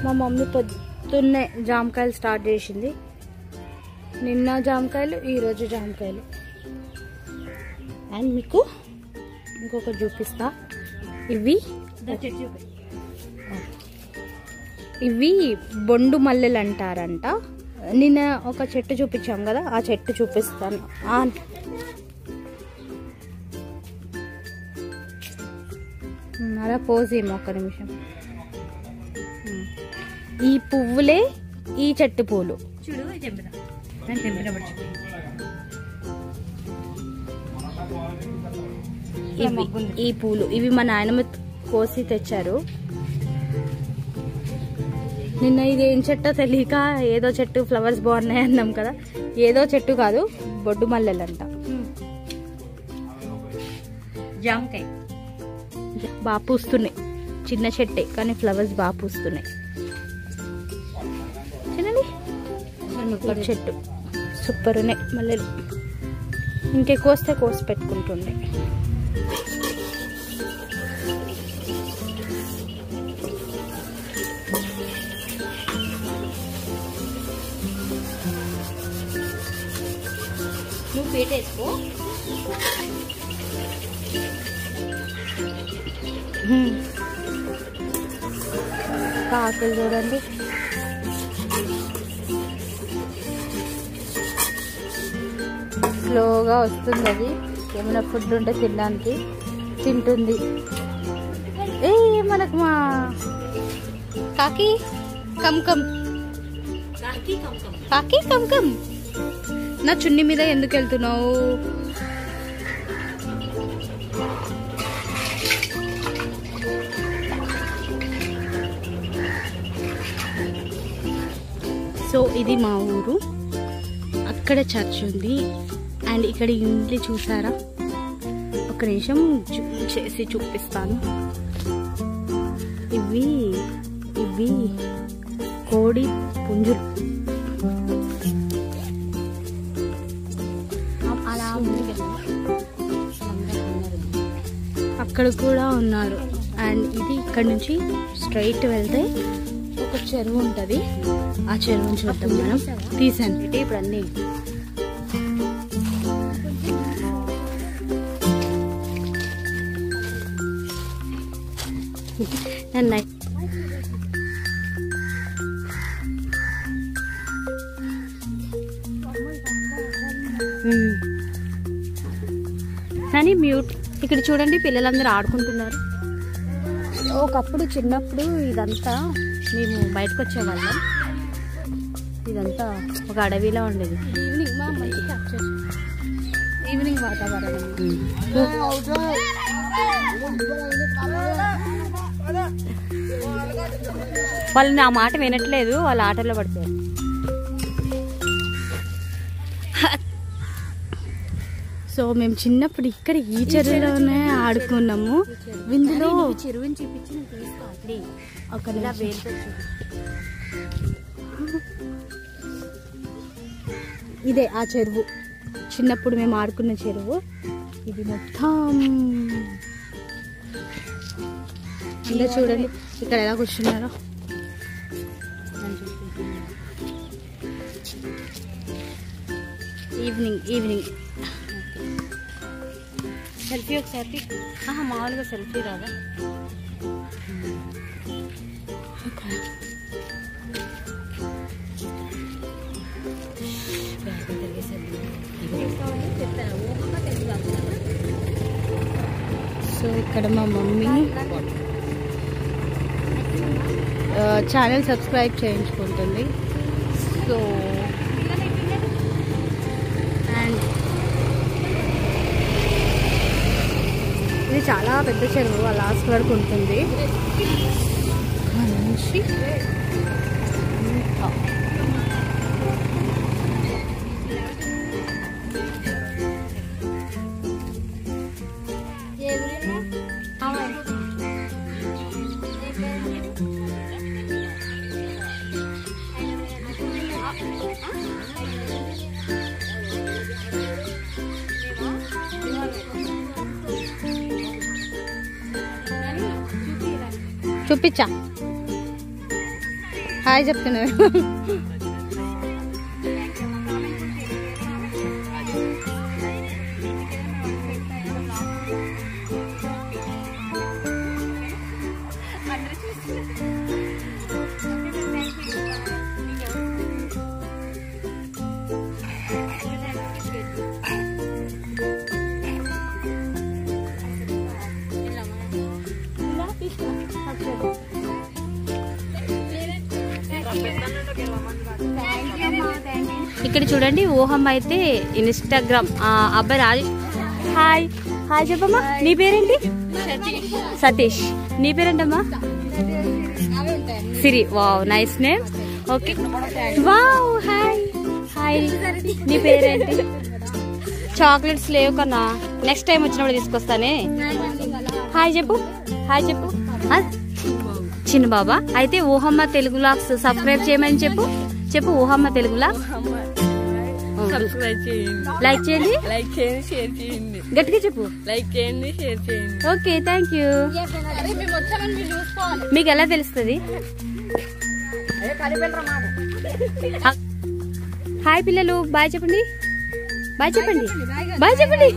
మా మమ్మీ పొద్దున్నే జామకాయలు స్టార్ట్ చేసింది. నిన్న జామకాయలు, ఈరోజు జామకాయలు. అండ్ మీకు ఇంకొకటి చూపిస్తా. ఇవి బొండు మల్లెలు అంటారంట. నిన్న ఒక చెట్టు చూపించాం కదా, ఆ చెట్టు చూపిస్తాను. అలా పోసేమో ఒక్క నిమిషం. ఈ పువ్వులే ఈ చెట్టు పూలు చూడు. ఈ పూలు ఇవి మా నాయనమ్మ కోసి తెచ్చారు నిన్న. ఇది ఏం చెట్టో తెలియక ఏదో చెట్టు ఫ్లవర్స్ బాగున్నాయి అన్నాం కదా, ఏదో చెట్టు కాదు, బొడ్డు మల్లెలంట. జామకాయ బాగా పూస్తున్నాయి. చిన్న చెట్టే కానీ ఫ్లవర్స్ బాగా పూస్తున్నాయి. చూడండి చెట్టు సూపర్ ఉన్నాయి మల్లెలు. ఇంకెక్కువ వస్తే కోసి పెట్టుకుంటుండే. నువ్వు పెట్టేసుకో. కాకులు చూడండి. స్లోగా వస్తుంది. అది ఏమైనా ఫుడ్ ఉంటే తినడానికి తింటుంది. ఏ మనకు మా కాకి కమ్ కమ్, కాకి కమ్ కమ్. నా చున్ని మీద ఎందుకు వెళ్తున్నావు? సో ఇది మా ఊరు. అక్కడ చర్చ్ ఉంది. అండ్ ఇక్కడ ఇంట్లో చూసారా? ఒక నిమిషం చేసి చూపిస్తాను. ఇవి కోడి పుంజులు. అక్కడ కూడా ఉన్నారు. అండ్ ఇది ఇక్కడ నుంచి స్ట్రైట్ వెళ్తే ఒక చెరువు ఉంటుంది. ఆ చెరువుని చూద్దాం మనం. తీసాను ఇప్పుడు అన్నీ. కానీ మ్యూట్. ఇక్కడ చూడండి పిల్లలందరూ ఆడుకుంటున్నారు. ఒకప్పుడు చిన్నప్పుడు ఇదంతా మేము బయటకు వచ్చేవాళ్ళం. ఇదంతా ఒక అడవిలా ఉండేది. ఈవినింగ్ మా మంచి క్యాప్చర్, ఈవినింగ్ వాతావరణం. వాళ్ళని ఆ మాట వినట్లేదు, వాళ్ళ ఆటల్లో పడిపోయారు. సో మేము చిన్నప్పుడు ఇక్కడ ఈ చెరువులోనే ఆడుకున్నాము. విందులో చెరువుని చూపించి ఇదే ఆ చెరువు, చిన్నప్పుడు మేము ఆడుకున్న చెరువు. ఇది మొత్తం ఇలా చూడండి ఇక్కడ ఎలా కూర్చున్నారో. ఈవినింగ్ సెల్ఫీ ఒకసారి. మామూలుగా సెల్ఫీ రాదా? సో ఇక్కడ మా మమ్మీ ఛానల్ సబ్స్క్రైబ్ చేయించుకుంటుంది. సో అండ్ ఇది చాలా పెద్ద చెరువు, ఆ లాస్ట్ వరకు ఉంటుంది. నుంచి చూపించా. హాయ్ చెప్తున్నారు. ఇక్కడ చూడండి ఊహమ్మ అయితే ఇన్స్టాగ్రామ్ అబ్బాయి రాజేష్. హాయ్ హాయ్ చెప్పమ్మా. నీ పేరేంటి? సతీష్. నీ పేరేంటమ్మా? Siri. Wow nice name. Okay wow. Hi hi. నీ పేరేంటి? చాక్లెట్స్ లేవు కన్నా, నెక్స్ట్ టైం వచ్చినప్పుడు తీసుకొస్తానే. హాయ్ చెప్పు. హాయ్ చెప్పు. చిన్న బాబా. అయితే ఊహమ్మ తెలుగు లాగ్స్ సబ్స్క్రైబ్ చేయమని చెప్పు. చెప్పు ఊహమ్మ తెలుగు లాగ్స్. లైక్ చేయండి, షేర్ చేయండి. గట్టిగా చెప్పు. లైక్ చేయండి, షేర్ చేయండి. Okay thank you. మీకు ఎలా తెలుస్తుంది? హాయ్ పిల్లలు. బాయ్ చెప్పండి. బాయ్ చెప్పండి. బాయ్ చెప్పండి.